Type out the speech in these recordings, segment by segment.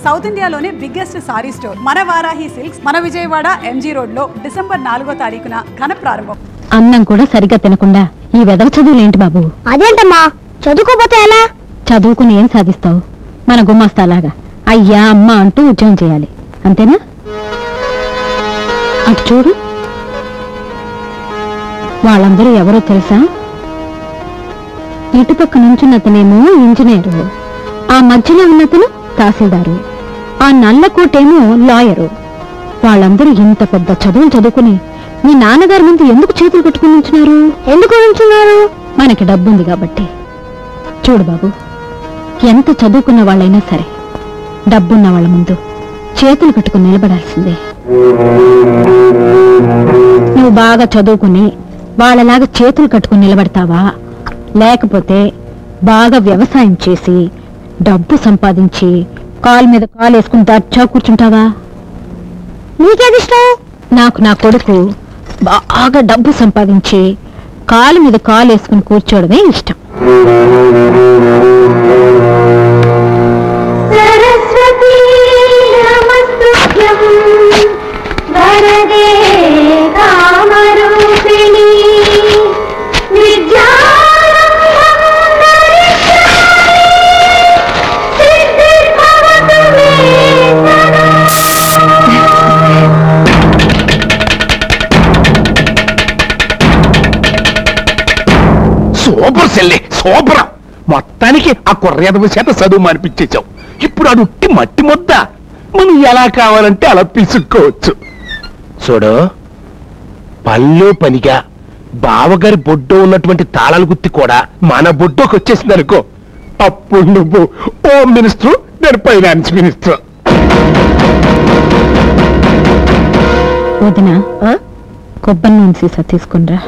South ఇండియాలోనే biggest sorry store మన Varahi silks మన విజయవాడ ఎంజీ రోడ్ లో డిసెంబర్ 4వ తారీఖున ఘన ప్రారంభం. అన్నం కూడా సరిగ్గా తినకుండా ఈ వెదవ చదువులేంటి బాబు? అదేంటమ్మా, చదువుకోపోతే ఎలా? చదువుకుని ఏం సాధిస్తావు? మన గుమ్మస్తాలాగా అయ్యా అమ్మ అంటూ ఉద్యోగం చేయాలి, అంతేనా? అటు చూడు, వాళ్ళందరూ ఎవరో తెలుసా? ఇటుపక్క నుంచున్నతనేమో ఇంజనీరు, ఆ మధ్యలో ఉన్నతను తహసీల్దారు, ఆ నల్లకోటేమో లాయరు. వాళ్ళందరూ ఇంత పెద్ద చదువులు చదువుకుని మీ నాన్నగారి ముందు ఎందుకు చేతులు కట్టుకుని ఉంచున్నారు? ఎందుకు ఉంచున్నారు? మనకి డబ్బుంది కాబట్టి. చూడు బాబు, ఎంత చదువుకున్న వాళ్ళైనా సరే డబ్బున్న వాళ్ళ ముందు చేతులు కట్టుకుని నిలబడాల్సిందే. నువ్వు బాగా చదువుకుని వాళ్ళలాగా చేతులు కట్టుకుని నిలబడతావా, లేకపోతే బాగా వ్యవసాయం చేసి డబ్బు సంపాదించి కాలు మీద కాలు వేసుకుని దర్జా కూర్చుంటావా? నీకేది ఇష్టం? నాకు నా కొడుకు బాగా డబ్బు సంపాదించి కాలు మీద కాలు వేసుకుని కూర్చోవడమే ఇష్టం. సూపర్ సెల్లే, సూపర్. మొత్తానికి ఆ కుర్రేదవ చేత చదువు మానిపించేశావు. ఇప్పుడు అడుట్టి మట్టి ముద్ద మనం ఎలా కావాలంటే అలా పిసుక్కోవచ్చు. చూడు, పనిలో పనిగా బావగారి బొడ్డో ఉన్నటువంటి తాళాల గుత్తి కూడా మన బొడ్డోకి వచ్చేసింది అనుకో, అప్పుడు నువ్వు హోమ్ మినిస్టర్, నేను ఫైనాన్స్ మినిస్టర్. వదినా, కొబ్బరి నూనె సీసా తీసుకుండ్రా.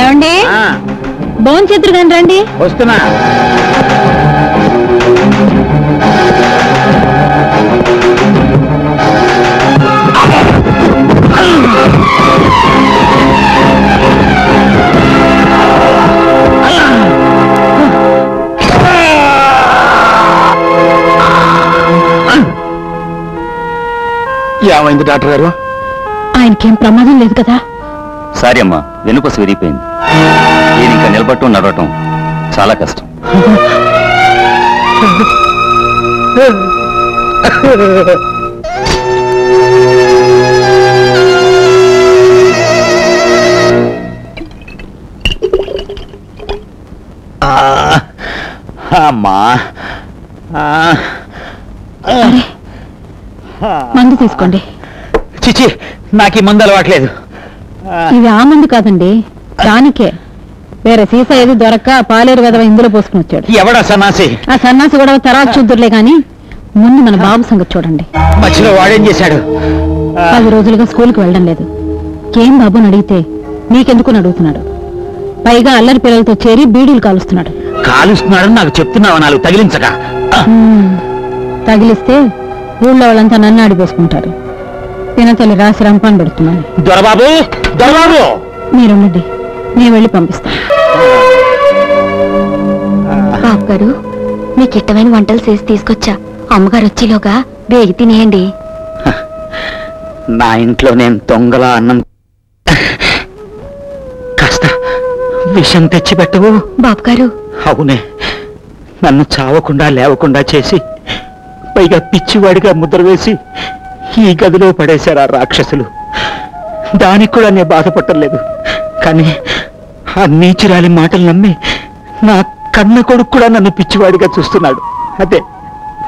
ఏమండి, భోంచేతురు కానీ రండి. వస్తున్నా. ఏమైంది డాక్టర్ గారు? ఆయనకేం ప్రమాదం లేదు కదా? సారీ అమ్మా, వెనుకొస విరిగిపోయింది. ఈయన ఇంకా నిలబట్టం నడవటం చాలా కష్టం. అమ్మా, మందు తీసుకోండి. చిచి, నాకు ఈ మందు అలవాట్లేదు. ఇది ఆ మందు కాదండి, దానికే. వేరే సీసా ఏది దొరక్క పాలేరు వెదవ ఇందులో పోసుకుని వచ్చాడు. ఎవడా సన్నాసి? ఆ సన్నాసి కూడా తర్వాత చూద్దురులే గాని ముందు మన బాబు సంగతి చూడండి. మధ్యలో వాడేం చేశాడు? 10 రోజులుగా స్కూల్కి వెళ్ళడం లేదు. ఏం బాబుని అడిగితే నీకెందుకు అడుగుతున్నాడు. పైగా అల్లరి పిల్లలతో చేరి బీడీలు కాలుస్తున్నాడు. కాలుస్తున్నాడని నాకు చెప్తున్నావా? నాలుగు తగిలించక. తగిలిస్తే ఊళ్ళో వాళ్ళంతా నన్ను ఆడిపోసుకుంటారు. పినతల్లి రాసి రంపాన్ని పెడుతున్నాను. దొరబాబు, దొరబాబు, మీరుండండి, నేను వెళ్ళి పంపిస్తాను. బాబు గారు, మీకు ఇష్టమైన వంటలు చేసి తీసుకొచ్చా. అమ్మగారు వచ్చేలోగా వేగి తినేయండి. నా ఇంట్లో నేను దొంగలా అన్నం. కాస్త విషం తెచ్చిపెట్టవు? బాబు గారు, అవునే, నన్ను చావకుండా లేవకుండా చేసి పైగా పిచ్చివాడిగా ముద్ర వేసి ఈ గదిలో పడేశారు ఆ రాక్షసులు. దానికి కూడా నేను బాధపడలేదు. కానీ ఆ నీచురాలి మాటలు నమ్మి నా కన్న కొడుకు కూడా నన్ను పిచ్చివాడిగా చూస్తున్నాడు. అదే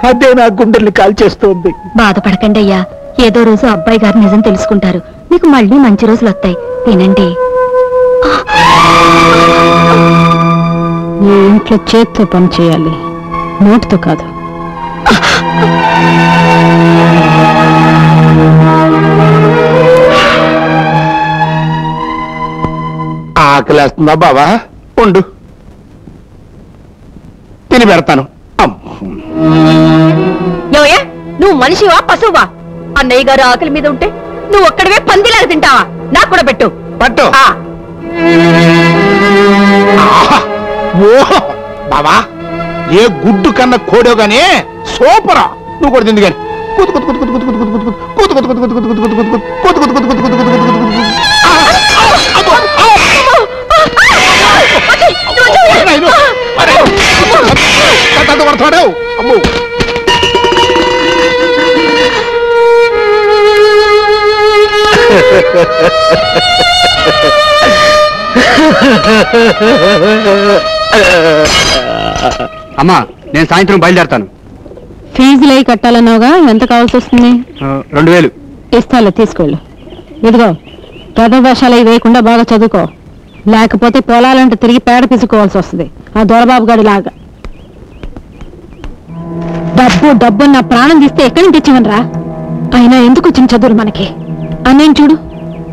అదే నా గుండెల్ని కాల్చేస్తోంది. బాధపడకండి అయ్యా, ఏదో రోజు అబ్బాయి గారు నిజం తెలుసుకుంటారు. మీకు మళ్ళీ మంచి రోజులు వస్తాయి. తినండి. ఈ ఇంట్లో చేత్తో పని చేయాలి, నోటితో కాదు. ఆకలేస్తుందా బావా? ఉండు, తిని పెడతాను. నువ్వు మనిషివా పశువా? అన్నయ్య గారు ఆకలి మీద ఉంటే నువ్వు ఒక్కడవే పందిలాగా తింటావా? నాకు కూడా పెట్టు. పట్టు. ఓహో బావా, ఏ గుడ్డు కన్నా కోడో గానీ సూపరా. నువ్వు కూడా తింది కానీ పడతాడు. అమ్మో అమ్మా, నేను సాయంత్రం బయలుదేరతాను. ఫీజులు అయి కట్టాలన్నావుగా, ఎంత కావాల్సి వస్తుంది? 2000. ఇస్తాలే, తీసుకెళ్ళు. ఇదిగో పెద్ద వేషాలు అవి వేయకుండా బాగా చదువుకో, లేకపోతే పొలాలంటే తిరిగి పేడ పిసుకోవాల్సి వస్తుంది ఆ దొరబాబు గారి లాగా. డబ్బు డబ్బు నా ప్రాణం తీస్తే ఎక్కడి నుంచి తెచ్చివనరా? అయినా ఎందుకు వచ్చిన చదువులు మనకి? అన్నయ్య చూడు,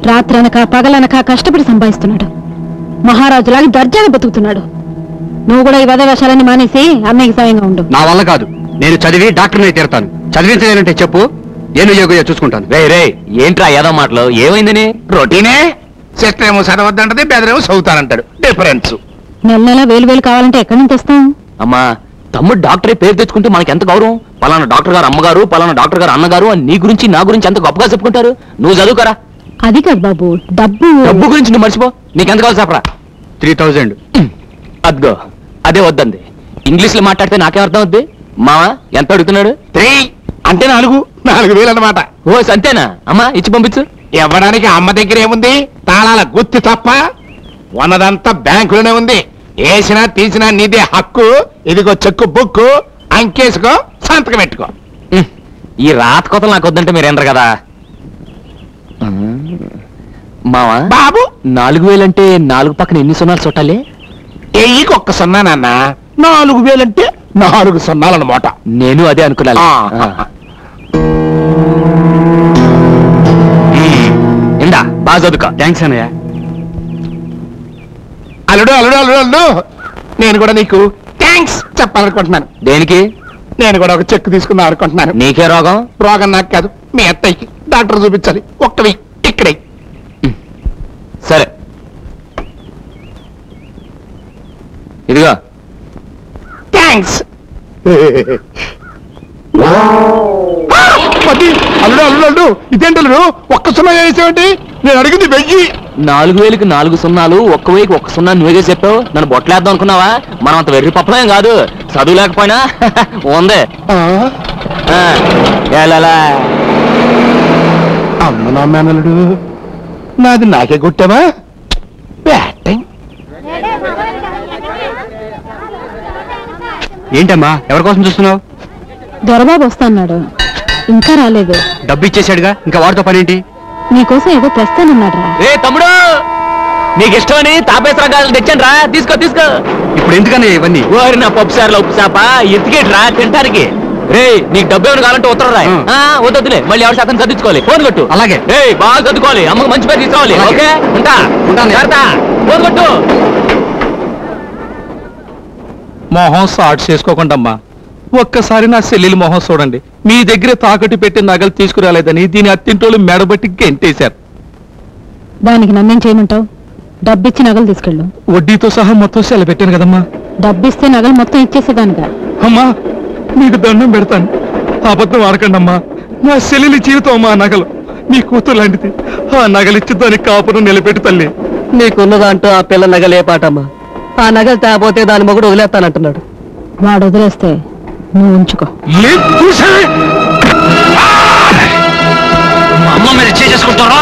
రాత్రనక పగలనక కష్టపడి సంపాదిస్తున్నాడు, మహారాజులాగా దర్జాగా బతుకుతున్నాడు. నువ్వు కూడా ఈ వద వేషాలన్నీ మానేసి అన్నయ్యకి సాయంగా ఉండు. నా వల్ల కాదు, నేను చదివి డాక్టర్ని తీరుతాను. చదివించలేనంటే చెప్పు, నేను యోగయ్య చూసుకుంటాను. రే ఏంట్రా ఏదో మాటలు, ఏమైందని? రొటీనే. సిస్టర్ ఏమో చదవద్దంటది, బెదరేమో చదువుతానంటాడు. డిఫరెన్స్. నెల నెల 1000 కావాలంటే ఎక్కడి నుంచి తెస్తాం? అమ్మా, తమ్ముడు డాక్టరే పేరు తెచ్చుకుంటే మనకి ఎంత గౌరవం. పలానా డాక్టర్ గారు అమ్మగారు, పలానా డాక్టర్ గారు అన్నగారు అని నీ గురించి నా గురించి ఎంత గొప్పగా చెప్పుకుంటారు. నువ్వు చదువుకరా. అది కాదు బాబు, డబ్బు గురించి నువ్వు మర్చిపో. నీకెంత కావాలి చెప్పరా? 3000. అద్గో అదే వద్దంది. ఇంగ్లీష్ లో మాట్లాడితే నాకేం అర్థం అవుద్ది? మావా ఎంత అడుగుతున్నాడు? 3 అంటే 4,000 అన్నమాట. ఓ అంతేనా? అమ్మా ఇచ్చి పంపించు. ఇవ్వడానికి అమ్మ దగ్గర ఏముంది? తాళాల గుత్తి తప్ప. ఉన్నదంతా బ్యాంకులోనే ఉంది. వేసినా తీసినా నీదే హక్కు. ఇదిగో చెక్కు బుక్కు, అంకేసుకో, సంతకం పెట్టుకో. ఈ రాత కొత్తలు నాకు వద్దంటే మీరేందరు కదా మావా. బాబు 4000 అంటే 4 పక్కన ఎన్ని సున్నాలు చుట్టాలి? 1000కి 1 సున్నా నాన్న. 4000 అంటే 4 సున్నాలన్నమాట. నేను అదే అనుకున్నాను. ఇందా బాగా చదువుకో. థ్యాంక్స్ అన్నయ్య. అల్లుడు అల్లుడు అల్లుడు అల్లుడు, నేను కూడా నీకు థ్యాంక్స్ చెప్పాలనుకుంటున్నాను. దేనికి? నేను కూడా ఒక చెక్ తీసుకుందాం అనుకుంటున్నాను. నీకే రోగం? రోగం నాకు కాదు, మీ అత్తయ్యకి. డాక్టర్ చూపించాలి. ఒక్కవి ఇక్కడే. సరే ఇదిగో. థ్యాంక్స్. అల్లుడు అల్లుడు అల్లుడు, ఇదేంటి అల్లుడు 1 సున్నా వేసావేంటి? నేను అడిగింది 1000. 4000కి 4 సున్నాలు, 1,000కి 1 సున్నా నువ్వే చెప్పావు. నన్ను బొట్టలేద్దాం అనుకున్నావా? మనం అంత వెర్రి పప్పలేం కాదు. చదువు లేకపోయినా ఉంది. అమ్మ నాన్నలుడు, నాది నాకే కొట్టావా? బ్యాటింగ్. ఏంటమ్మా, ఎవరి కోసం చూస్తున్నావు? దొరబాబు వస్తాన్నాడు, ఇంకా రాలేదు. డబ్బు ఇచ్చేసాడుగా, ఇంకా వాడితో పనేంటి? నీకోసం ఏదో తెస్తానన్నాడు రా. ఏ తమ్ముడు, నీకు ఇష్టమని తాపేశ్వరాలు తెచ్చాను రా, తీసుకో తీసుకో. ఇప్పుడు ఎందుకన్నా ఇవన్నీ? ఓరి నా పప్పు సార్లు ఉప్పు చేప ఎత్తికేటి రా తింటానికి. రే నీకు డబ్బు ఏమైనా కావాలంటే ఉత్తరం రాయి. వద్దులే, మళ్ళీ ఎవరి శాతం చదివించుకోవాలి. ఫోన్ కొట్టు. అలాగే. రే బాగా చదువుకోవాలి, అమ్మకు మంచి పేరు తీసుకోవాలి. ఓకే ఉంటా. ఫోన్ కొట్టు. మొహం సాట్ చేసుకోకుండా ఒక్కసారి నా చెల్లెలి మొహం చూడండి. మీ దగ్గర తాకట్టు పెట్టి నగలు తీసుకురాలేదని దీని అత్తింటోళ్ళు మెడబట్టి గెంటేశారు. దానికి నన్నేం చేయమంటావు? డబ్బిచ్చి నగలు తీసుకెళ్ళు. వడ్డీతో సహా మొత్తం సెల పెట్టాను కదమ్మా. డబ్బిస్తే నగలు మొత్తం ఇచ్చేసేదానిగా. అమ్మా మీకు దండం పెడతాను, అబద్ధం ఆడకండి అమ్మా. నా చెల్లెలి జీవితం అమ్మా నగలు. మీ కూతురు లాంటిది. ఆ నగలిచ్చి దానికి కాపురం నిలబెట్టు తల్లి. నీకున్నదంటూ ఆ పిల్ల నగలే పాటమ్మా. ఆ నగలు తేపోతే దాని మొగుడు వదిలేస్తానంటున్నాడు. వాడు వదిలేస్తే నువ్వు ఉంచుకో. అమ్మ మీద చేసుకుంటారా?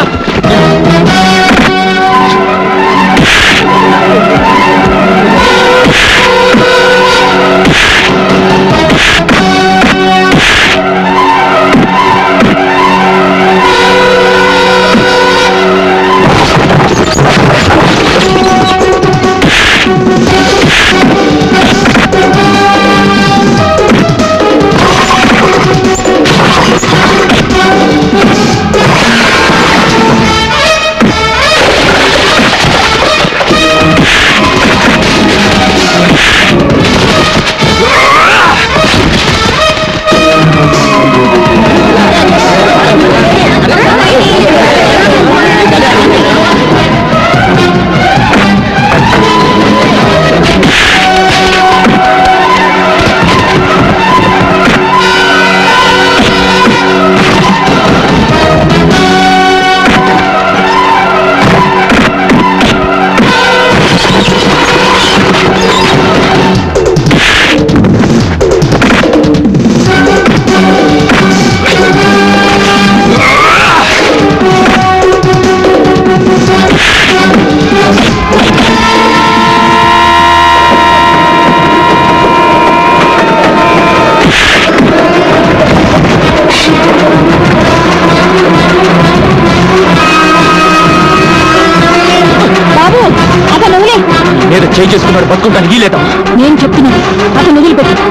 పెళ్లి చేసుకున్నాడు బతుకుంటాను వీలేదమ్మా. నేను చెప్తున్నాను అతను వదిలిపెట్టు.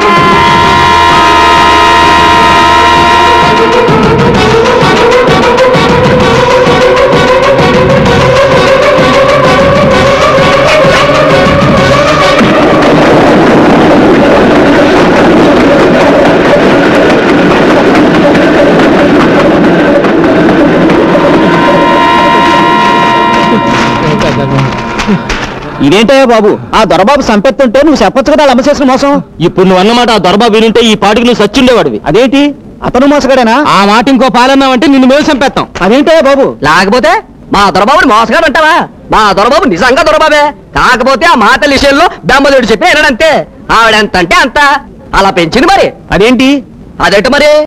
ఇదేంటయ్యా బాబు, ఆ దొరబాబు సంపెత్తుంటే నువ్వు చెప్పొచ్చు కదా అమ్మ చేసిన మోసం. ఇప్పుడు నువ్వు అన్నమాట ఆ దొరబాబు వినుంటే ఈ పాటికి నువ్వు సచ్చుండేవాడివి. అదేంటి అతను మోసగాడేనా? ఆ మాట ఇంకో పాలన్నావంటే నిన్ను మేము చంపేస్తాం. అదేంటయ్యా బాబు? లేకపోతే మా దొరబాబుని మోసగాడు అంటావా? మా దొరబాబు నిజంగా దొరబాబే. కాకపోతే ఆ మాటల విషయంలో బెమ్మదుడు చెప్పి వినడంతే. ఆవిడెంత అంటే అంత అలా పెంచింది మరి. అదేంటి? అదేంటి మరి